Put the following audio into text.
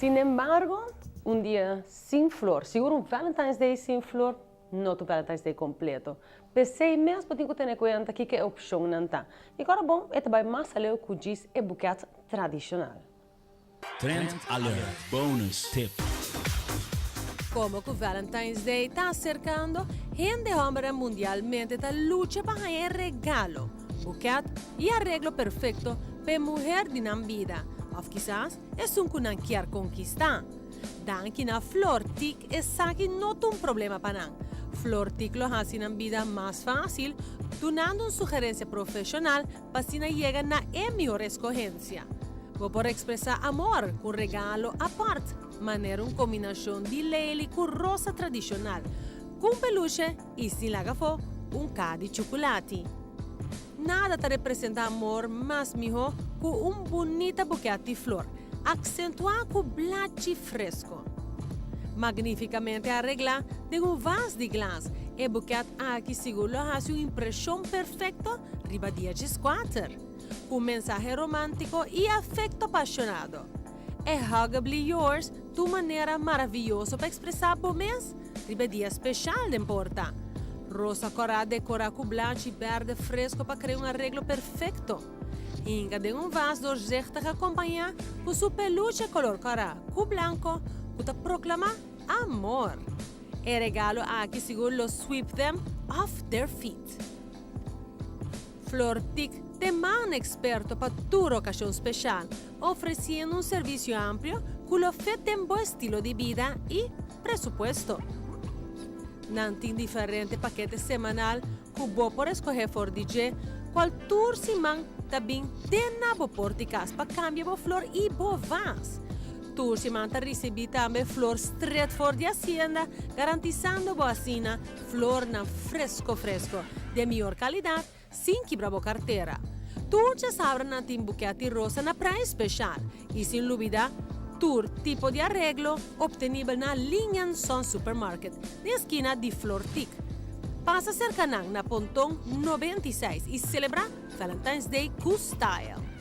Sin embargo, un día sin flor, seguro un Valentine's Day sin flor, não o Valentine's Day completo. Pensei mesmo que ter em conta que é opção não tá. E agora bom, é também mais além que diz é buquete tradicional. Trend Alert Bonus Tip. Como que o Valentine's Day está acercando, gente hombre mundialmente está lucha para ganhar regalo, buquete e arreglo perfeito para mulher de na vida. Ou quizás é um que não quer conquistar. Dan que na flor tic é que não tem problema para não. Flor tic lo hace na vida mais fácil, donando uma sugerência profissional para se não chegar na melhor escolhência. Vou por expressar amor com regalo à parte, maneira uma combinação de lele com rosa tradicional, com peluche e se laga for cá de chocolate. Nada te representa amor mais melhor que bonita buquete de flor, acentuar com blachi fresco. Magnificamente arreglado de vaso de glass, e buquete aqui seguro hace uma impressão perfeita riba dia de squatter, com mensaje romântico e afeto apaixonado. É huggably yours, tu maneira maravilhosa para expressar o mês, riba dia especial de importa. Rosa corada decora com blanche e verde fresco para criar arreglo perfeito. Inga de vaso dorjeta que acompanha com seu peluche color cara, com branco, que te proclama amor. E regalo aqui seguro sweep them off their feet. Flor Tic te man experto para toda ocasião especial, oferecendo serviço amplo que lo afeta em bom estilo de vida e presupuesto. Não tem diferente paquete semanal que vou por escolher for DJ, qual tour se man também tem na bo porticas para cambiar bo flor e bo vas. Tour se man receber também flor straight for de hacienda, garantizando boa assina flor na fresco, de melhor qualidade, sem quebrar bo carteira. Tour já sabe na tem buquete rosa na praia especial e sem dúvida tour tipo de arreglo obtenível na Linhan Son Supermarket, na esquina de Flor Tic. Passa cerca na Pontão 96 e celebra Valentine's Day com style.